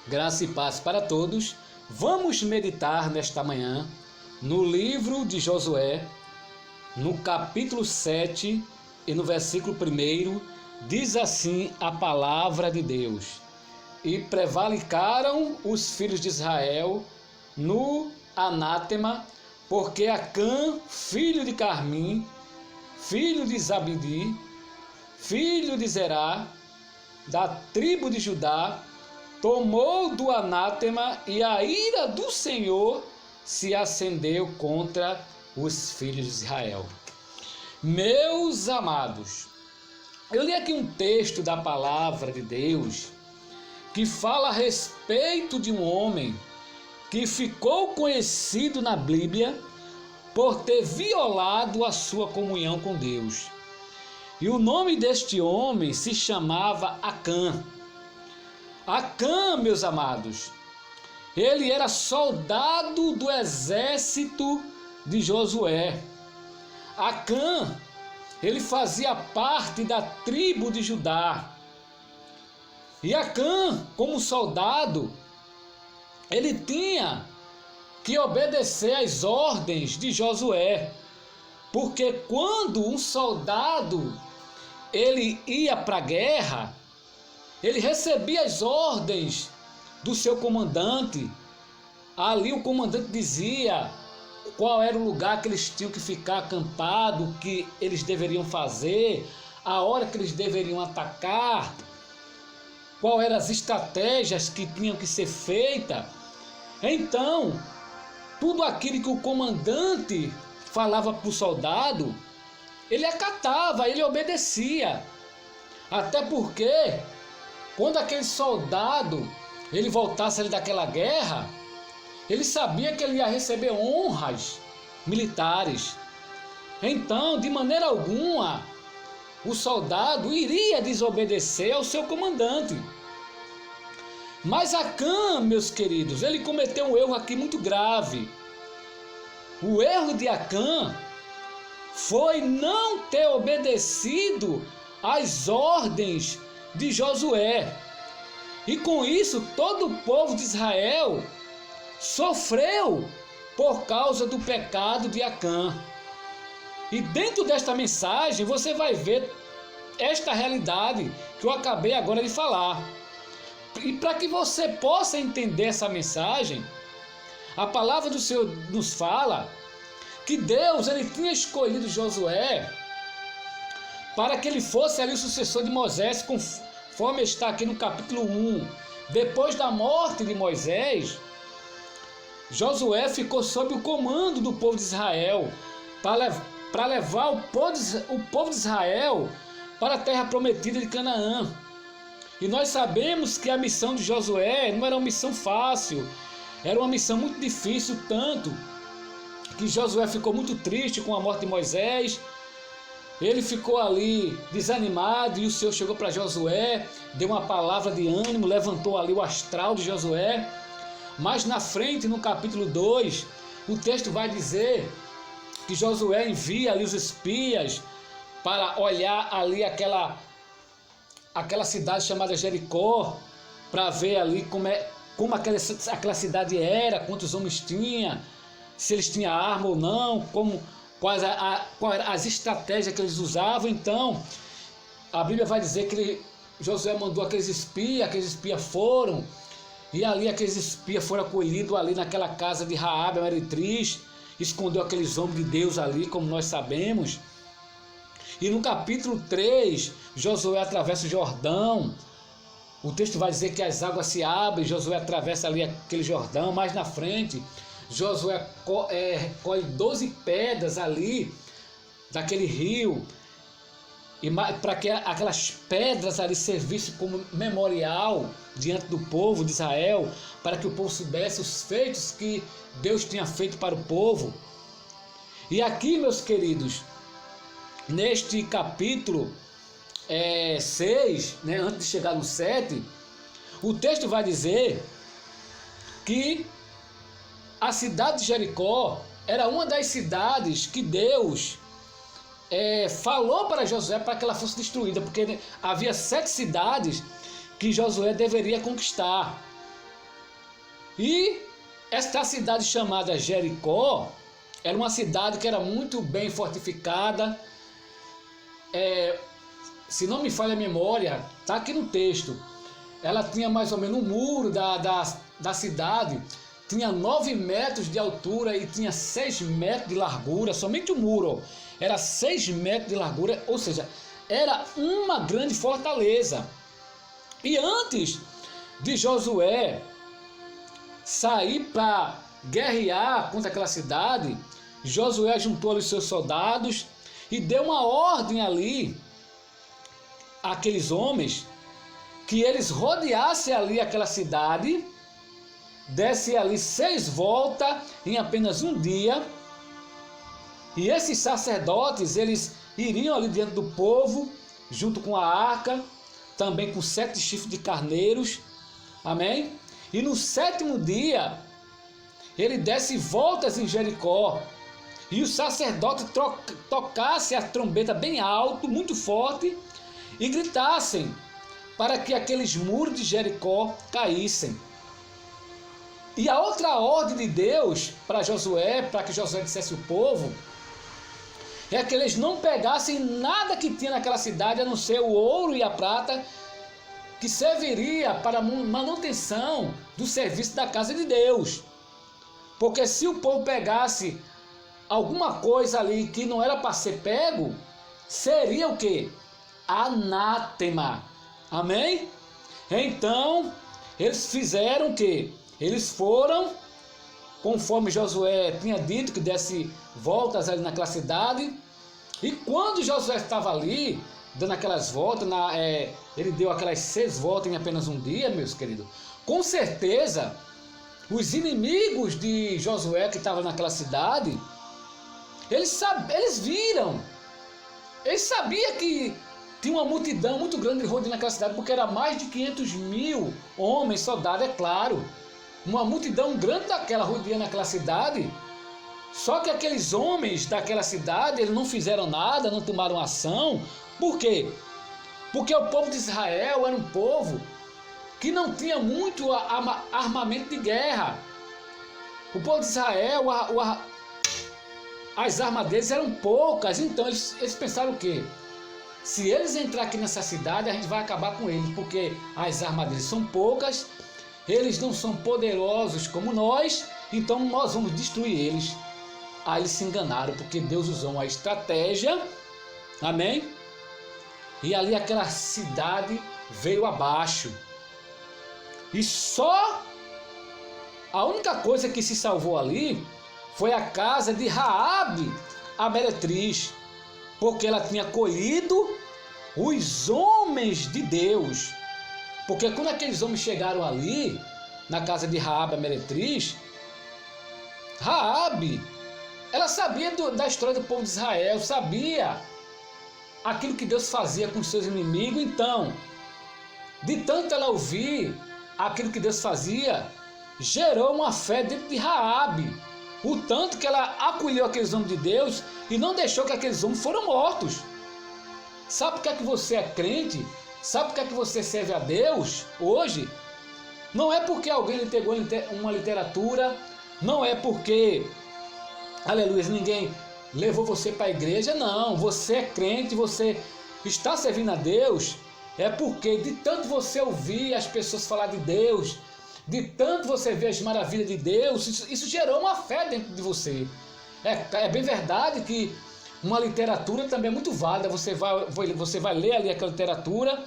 Graça e paz para todos. Vamos meditar nesta manhã no livro de Josué, no capítulo 7 e no versículo 1, diz assim a palavra de Deus: E prevaricaram os filhos de Israel no anátema, porque Acã, filho de Carmim, filho de Zabdi, filho de Zerá, da tribo de Judá, tomou do anátema, e a ira do Senhor se acendeu contra os filhos de Israel. Meus amados, eu li aqui um texto da palavra de Deus que fala a respeito de um homem que ficou conhecido na Bíblia por ter violado a sua comunhão com Deus. E o nome deste homem se chamava Acã. Acã, meus amados, ele era soldado do exército de Josué. Acã, ele fazia parte da tribo de Judá. E Acã, como soldado, ele tinha que obedecer às ordens de Josué. Porque quando um soldado ele ia para a guerra, ele recebia as ordens do seu comandante. Ali o comandante dizia qual era o lugar que eles tinham que ficar acampado, o que eles deveriam fazer, a hora que eles deveriam atacar, quais eram as estratégias que tinham que ser feitas. Então, tudo aquilo que o comandante falava para o soldado, ele acatava, ele obedecia. Até porque, quando aquele soldado ele voltasse ali daquela guerra, ele sabia que ele ia receber honras militares. Então, de maneira alguma, o soldado iria desobedecer ao seu comandante. Mas Acã, meus queridos, ele cometeu um erro aqui muito grave. O erro de Acã foi não ter obedecido às ordens de Josué. E com isso, todo o povo de Israel sofreu por causa do pecado de Acã. E dentro desta mensagem você vai ver esta realidade que eu acabei agora de falar. E para que você possa entender essa mensagem, a palavra do Senhor nos fala que Deus ele tinha escolhido Josué para que ele fosse ali o sucessor de Moisés, conforme está aqui no capítulo 1. Depois da morte de Moisés, Josué ficou sob o comando do povo de Israel para levar o povo de Israel para a terra prometida de Canaã. E nós sabemos que a missão de Josué não era uma missão fácil, era uma missão muito difícil, tanto que Josué ficou muito triste com a morte de Moisés. Ele ficou ali desanimado e o Senhor chegou para Josué, deu uma palavra de ânimo, levantou ali o astral de Josué. Mas na frente, no capítulo 2, o texto vai dizer que Josué envia ali os espias para olhar ali aquela cidade chamada Jericó, para ver ali como aquela cidade era, quantos homens tinha, se eles tinham arma ou não, quais eram as estratégias que eles usavam. Então, a Bíblia vai dizer que Josué mandou aqueles espias foram, e ali aqueles espias foram acolhidos ali naquela casa de Raabe, a meretriz, escondeu aqueles homens de Deus ali, como nós sabemos. E no capítulo 3, Josué atravessa o Jordão. O texto vai dizer que as águas se abrem, Josué atravessa ali aquele Jordão. Mais na frente, Josué colhe 12 pedras ali daquele rio, e para que aquelas pedras ali servissem como memorial diante do povo de Israel, para que o povo soubesse os feitos que Deus tinha feito para o povo. E aqui, meus queridos, neste capítulo 6, antes de chegar no 7, o texto vai dizer que a cidade de Jericó era uma das cidades que Deus falou para Josué para que ela fosse destruída, porque havia 7 cidades que Josué deveria conquistar. E esta cidade chamada Jericó era uma cidade que era muito bem fortificada. Se não me falha a memória, está aqui no texto. Ela tinha mais ou menos um muro da cidade, tinha 9 metros de altura e tinha 6 metros de largura, somente o muro era 6 metros de largura, ou seja, era uma grande fortaleza. E antes de Josué sair para guerrear contra aquela cidade, Josué juntou ali os seus soldados e deu uma ordem ali àqueles homens que eles rodeassem ali aquela cidade, dessem ali 6 voltas em apenas um dia, e esses sacerdotes, eles iriam ali diante do povo, junto com a arca, também com 7 chifres de carneiros, amém? E no 7º dia, ele desse voltas em Jericó, e os sacerdotes tocassem a trombeta bem alto, muito forte, e gritassem, para que aqueles muros de Jericó caíssem. E a outra ordem de Deus para Josué, para que Josué dissesse ao povo, é que eles não pegassem nada que tinha naquela cidade, a não ser o ouro e a prata, que serviria para a manutenção do serviço da casa de Deus. Porque se o povo pegasse alguma coisa ali que não era para ser pego, seria o quê? Anátema. Amém? Então, eles fizeram o quê? Eles foram, conforme Josué tinha dito, que desse voltas ali naquela cidade. E quando Josué estava ali, dando aquelas voltas, ele deu aquelas 6 voltas em apenas um dia, meus queridos. Com certeza, os inimigos de Josué que estavam naquela cidade, eles viram. Eles sabiam que tinha uma multidão muito grande rodeando naquela cidade, porque era mais de 500 mil homens, soldados, é claro. Uma multidão grande daquela rodeando naquela cidade. Só que aqueles homens daquela cidade, eles não fizeram nada, não tomaram ação. Por quê? Porque o povo de Israel era um povo que não tinha muito armamento de guerra. O povo de Israel, as armas deles eram poucas, então eles pensaram o quê? Se eles entrar aqui nessa cidade, a gente vai acabar com eles, porque as armas deles são poucas, eles não são poderosos como nós, então nós vamos destruir eles. Aí eles se enganaram, porque Deus usou uma estratégia, amém? E ali aquela cidade veio abaixo. E só a única coisa que se salvou ali foi a casa de Raabe, a meretriz, porque ela tinha acolhido os homens de Deus. Porque quando aqueles homens chegaram ali, na casa de Raabe, a meretriz, Raabe, ela sabia da história do povo de Israel, sabia aquilo que Deus fazia com os seus inimigos. Então, de tanto ela ouvir aquilo que Deus fazia, gerou uma fé dentro de Raabe, o tanto que ela acolheu aqueles homens de Deus e não deixou que aqueles homens foram mortos. Sabe por que é que você é crente? Sabe por que é que você serve a Deus hoje? Não é porque alguém lhe pegou uma literatura, não é porque, aleluia, ninguém levou você para a igreja, não. Você é crente, você está servindo a Deus, é porque de tanto você ouvir as pessoas falar de Deus, de tanto você ver as maravilhas de Deus, isso gerou uma fé dentro de você. É bem verdade que uma literatura também é muito válida. Você vai ler ali aquela literatura,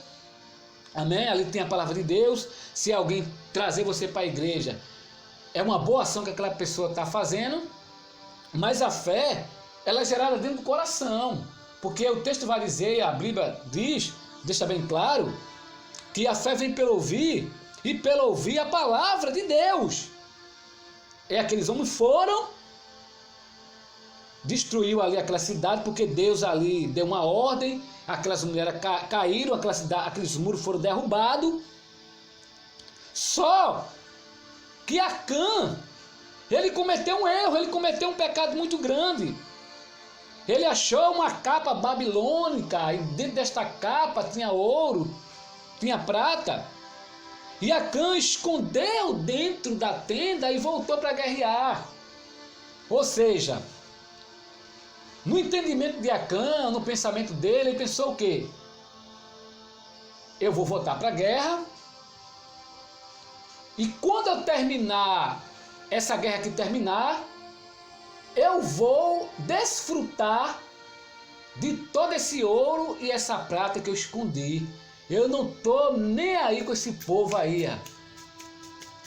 amém? Ali tem a palavra de Deus. Se alguém trazer você para a igreja, é uma boa ação que aquela pessoa está fazendo, mas a fé, ela é gerada dentro do coração, porque o texto vai dizer, a Bíblia diz, deixa bem claro, que a fé vem pelo ouvir, e pelo ouvir a palavra de Deus. Aqueles homens foram, destruiu ali aquela cidade, porque Deus ali deu uma ordem, aquelas mulheres caíram, aqueles muros foram derrubados. Só que Acã, ele cometeu um erro, ele cometeu um pecado muito grande. Ele achou uma capa babilônica, e dentro desta capa tinha ouro, tinha prata. E Acã escondeu dentro da tenda e voltou para guerrear. Ou seja, no entendimento de Acã, no pensamento dele, ele pensou o quê? Eu vou voltar para a guerra, e quando eu terminar, essa guerra que terminar, eu vou desfrutar de todo esse ouro e essa prata que eu escondi. Eu não estou nem aí com esse povo aí.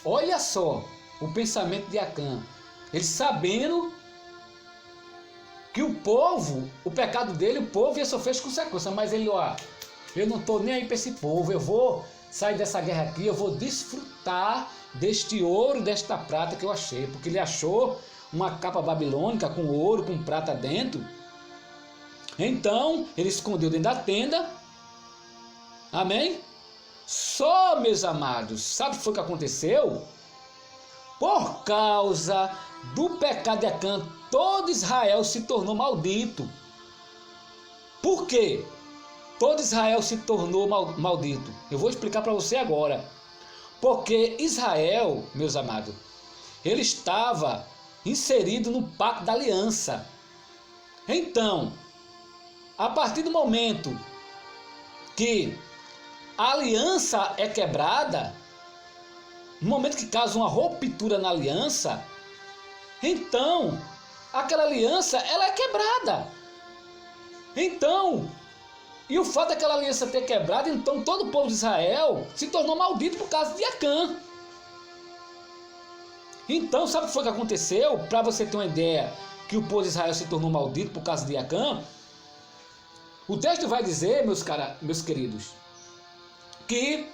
Olha só o pensamento de Acã. Ele sabendo que o povo, o pecado dele, o povo ia sofrer as consequências. Mas ele, eu não estou nem aí para esse povo. Eu vou sair dessa guerra aqui, eu vou desfrutar deste ouro, desta prata que eu achei. Porque ele achou uma capa babilônica com ouro, com prata dentro. Então, ele escondeu dentro da tenda. Amém? Só, meus amados, sabe o que foi que aconteceu? Por causa do pecado de Acã, todo Israel se tornou maldito. Por quê? Todo Israel se tornou maldito. Eu vou explicar para você agora. Porque Israel, meus amados, ele estava inserido no pacto da aliança. Então, a partir do momento que a aliança é quebrada, no momento que causa uma ruptura na aliança, então aquela aliança ela é quebrada. Então, e o fato daquela aliança ter quebrado, então todo o povo de Israel se tornou maldito por causa de Acã. Então, sabe o que foi que aconteceu? Para você ter uma ideia que o povo de Israel se tornou maldito por causa de Acã, o texto vai dizer, meus queridos, que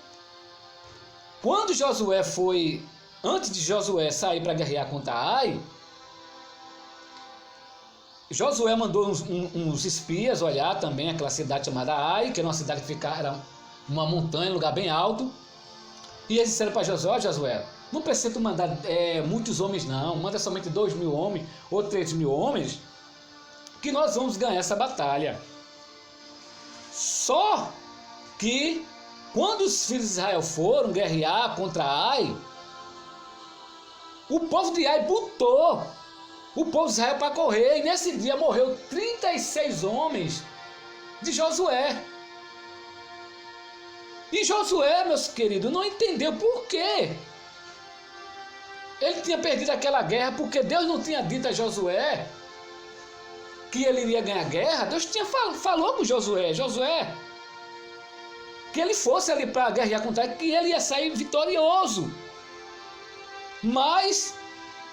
quando Josué foi, antes de Josué sair para guerrear contra Ai, Josué mandou uns espias olhar também aquela cidade chamada Ai, que era uma cidade que ficava numa montanha, um lugar bem alto. E eles disseram para Josué, não precisa mandar muitos homens não, manda somente 2.000 homens ou 3.000 homens, que nós vamos ganhar essa batalha. Só que quando os filhos de Israel foram guerrear contra Ai, o povo de Ai botou o povo de Israel para correr, e nesse dia morreu 36 homens de Josué. E Josué, meus queridos, não entendeu por quê. Ele tinha perdido aquela guerra porque Deus não tinha dito a Josué que ele iria ganhar a guerra. Deus tinha falou com Josué, que ele fosse ali para guerrear contra ele, que ele ia sair vitorioso. Mas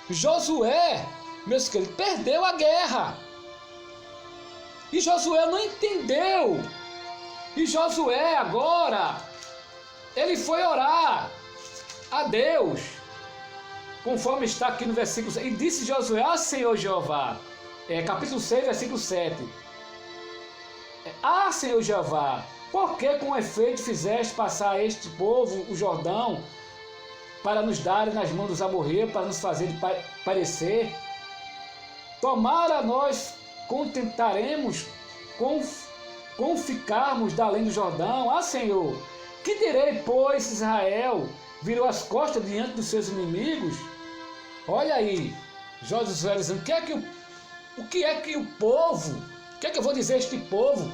Josué, meus queridos, perdeu a guerra. E Josué não entendeu. E Josué agora, ele foi orar a Deus, conforme está aqui no versículo 7. E disse Josué, Senhor Jeová, capítulo 6, versículo 7. Senhor Jeová, por que com efeito fizeste passar este povo o Jordão, para nos darem nas mãos dos amorreus, para nos fazer parecer? Tomara nós contentaremos com ficarmos da além do Jordão. Senhor, que direi, pois, Israel virou as costas diante dos seus inimigos? Olha aí, Josué dizendo, o que é que o povo, o que é que eu vou dizer a este povo?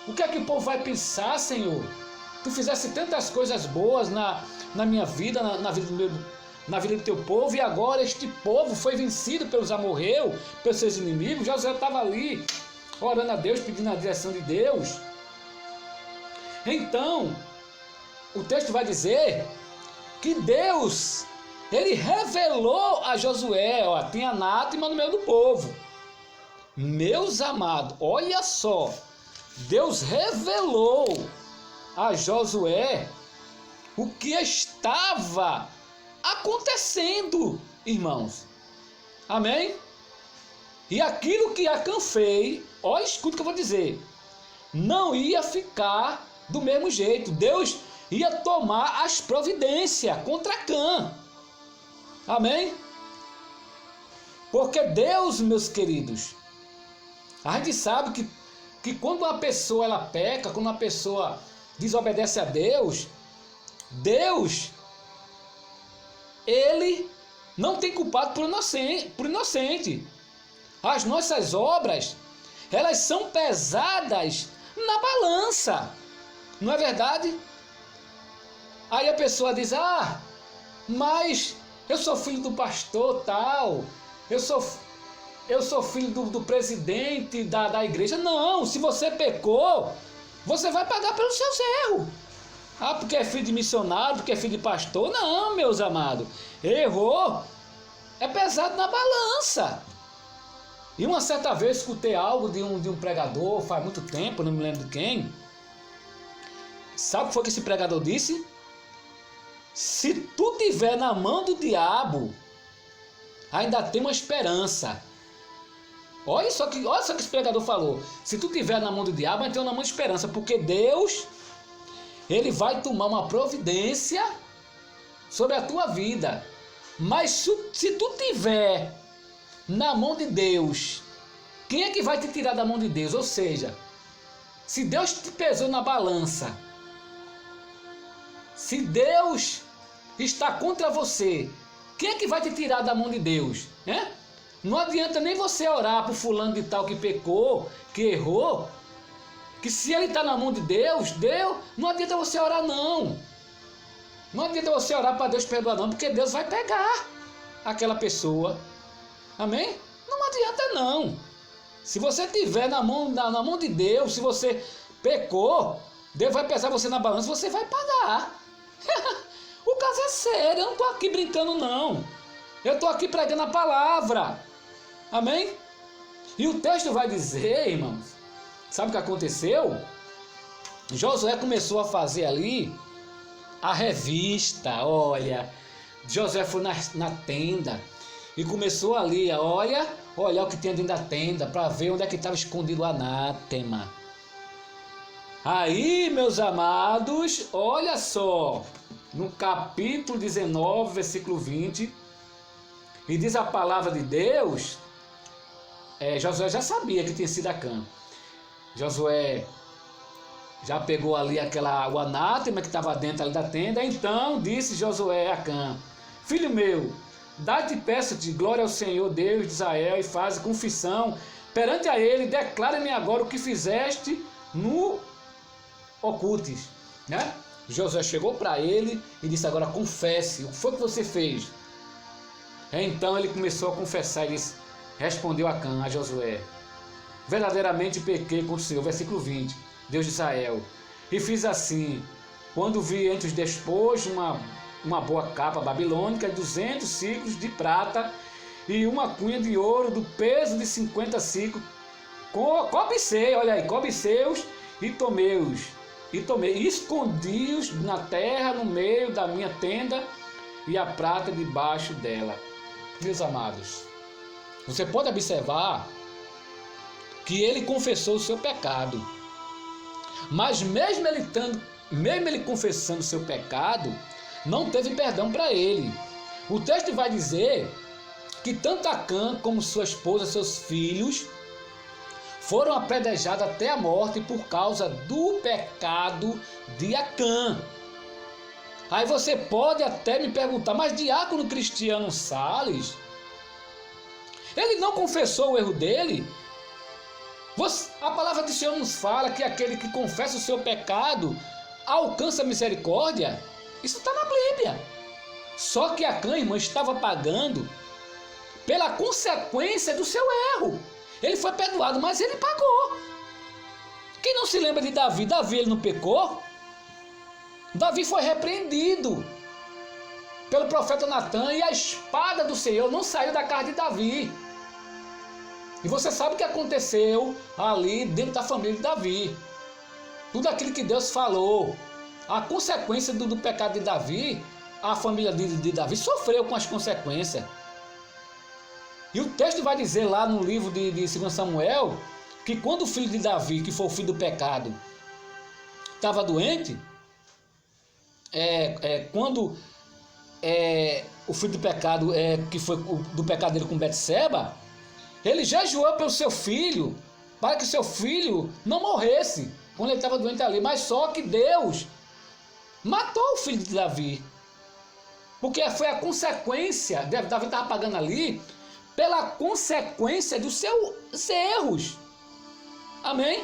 O que é que o povo vai pensar, Senhor? Tu fizeste tantas coisas boas na minha vida, na vida do teu povo, e agora este povo foi vencido pelos amorreus, pelos seus inimigos. Josué estava ali, orando a Deus, pedindo a direção de Deus. Então, o texto vai dizer que Deus, ele revelou a Josué, tem anátema no meio do povo. Meus amados, olha só, Deus revelou a Josué o que estava acontecendo, irmãos. Amém? E aquilo que Acã fez, olha, escuta o que eu vou dizer, não ia ficar do mesmo jeito. Deus ia tomar as providências contra Acã. Amém? Porque Deus, meus queridos, a gente sabe que quando uma pessoa ela peca, quando uma pessoa desobedece a Deus, Deus, ele não tem culpado por inocente. As nossas obras, elas são pesadas na balança. Não é verdade? Aí a pessoa diz, mas eu sou filho do pastor tal, eu sou filho do presidente da igreja. Não, se você pecou, você vai pagar pelos seus erros. Porque é filho de missionário, porque é filho de pastor. Não, meus amados. Errou, é pesado na balança. E uma certa vez escutei algo de um pregador, faz muito tempo, não me lembro de quem. Sabe o que foi que esse pregador disse? Se tu tiver na mão do diabo, ainda tem uma esperança. Olha só que esse pregador falou. Se tu tiver na mão do diabo, ainda tem uma mão de esperança. Porque Deus, Ele vai tomar uma providência sobre a tua vida. Mas se tu tiver na mão de Deus, quem é que vai te tirar da mão de Deus? Ou seja, se Deus te pesou na balança, se Deus está contra você, quem é que vai te tirar da mão de Deus? Não adianta nem você orar para o fulano de tal que pecou, que errou, que se ele está na mão de Deus, não adianta você orar não. Não adianta você orar para Deus perdoar não, porque Deus vai pegar aquela pessoa. Amém? Não adianta não. Se você estiver na mão de Deus, se você pecou, Deus vai pesar você na balança, você vai pagar. O caso é sério, eu não estou aqui brincando não. Eu estou aqui pregando a palavra. Amém? E o texto vai dizer, irmãos, sabe o que aconteceu? Josué começou a fazer ali a revista. Olha, Josué foi na tenda e começou ali, olhar o que tinha dentro da tenda, para ver onde é que estava escondido o anátema. Aí, meus amados, olha só, no capítulo 19, versículo 20, e diz a palavra de Deus, Josué já sabia que tinha sido Acã. Josué já pegou ali o anátema que estava dentro ali da tenda. Então disse Josué a Acã: filho meu, dá-te, peço-te, glória ao Senhor Deus de Israel, e faz confissão perante a ele, declara-me agora o que fizeste no ocultes. Josué chegou para ele e disse: agora confesse, o que foi que você fez? Então ele começou a confessar e disse, respondeu Acã a Josué: verdadeiramente pequei contra o Senhor, versículo 20, Deus de Israel, e fiz assim, quando vi entre os despojos uma boa capa babilônica, 200 ciclos de prata e uma cunha de ouro do peso de 50 ciclos, cobicei, olha aí, cobicei-os e tomei-os, e escondi-os na terra no meio da minha tenda e a prata debaixo dela. Meus amados, você pode observar que ele confessou o seu pecado, mas mesmo ele confessando o seu pecado, não teve perdão para ele. O texto vai dizer que tanto Acã como sua esposa, seus filhos, foram apedrejados até a morte por causa do pecado de Acã. Aí você pode até me perguntar, mas diácono Cristiano Salles, ele não confessou o erro dele? A palavra do Senhor nos fala que aquele que confessa o seu pecado alcança misericórdia. Isso está na Bíblia. Só que Acã, irmão, estava pagando pela consequência do seu erro. Ele foi perdoado, mas ele pagou. Quem não se lembra de Davi? Davi, ele não pecou? Davi foi repreendido pelo profeta Natan e a espada do Senhor não saiu da casa de Davi. E você sabe o que aconteceu ali dentro da família de Davi. Tudo aquilo que Deus falou, a consequência do pecado de Davi, a família de Davi sofreu com as consequências. E o texto vai dizer lá no livro de 2 Samuel, que quando o filho de Davi, que foi o filho do pecado, estava doente, quando o filho do pecado, que foi do pecado dele com Betseba, ele jejuou pelo seu filho, para que seu filho não morresse, quando ele estava doente ali. Mas só que Deus matou o filho de Davi. Porque foi a consequência, Davi estava pagando ali, pela consequência dos seus erros. Amém?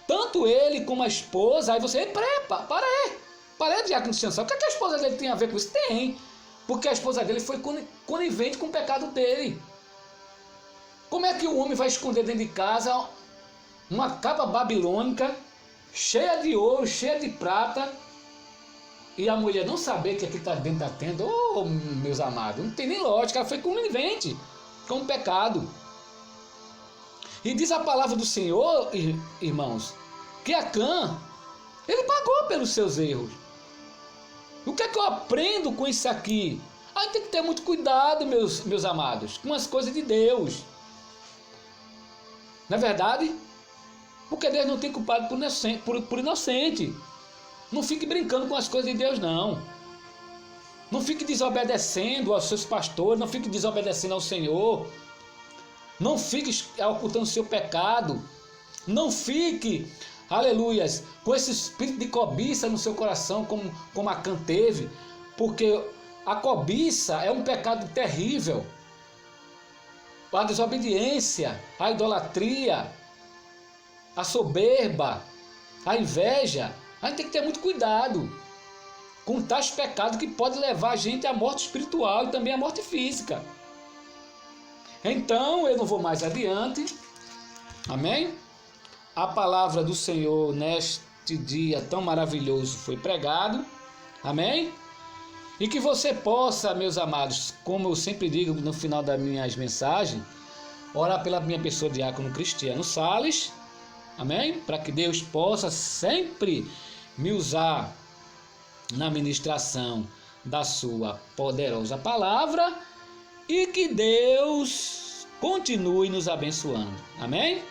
Tanto ele como a esposa, aí você, para diácono Sansão, o que a esposa dele tem a ver com isso? Tem, porque a esposa dele foi conivente com o pecado dele. Como é que o homem vai esconder dentro de casa uma capa babilônica, cheia de ouro, cheia de prata, e a mulher não saber que aquilo está dentro da tenda? Oh, meus amados, não tem nem lógica, ela foi conivente com o pecado. E diz a palavra do Senhor, irmãos, que Acã, ele pagou pelos seus erros. O que é que eu aprendo com isso aqui? Aí tem que ter muito cuidado, meus amados, com as coisas de Deus. Não é verdade? Porque Deus não tem culpado por inocente. Não fique brincando com as coisas de Deus, não. Não fique desobedecendo aos seus pastores, não fique desobedecendo ao Senhor. Não fique ocultando o seu pecado. Não fique, aleluias, com esse espírito de cobiça no seu coração, como Acã teve. Porque a cobiça é um pecado terrível. A desobediência, a idolatria, a soberba, a inveja. A gente tem que ter muito cuidado com tais pecados que podem levar a gente à morte espiritual e também à morte física. Então, eu não vou mais adiante. Amém? A palavra do Senhor neste dia tão maravilhoso foi pregado. Amém? E que você possa, meus amados, como eu sempre digo no final das minhas mensagens, orar pela minha pessoa, diácono Cristiano Sales. Amém? Para que Deus possa sempre me usar na ministração da sua poderosa palavra e que Deus continue nos abençoando. Amém?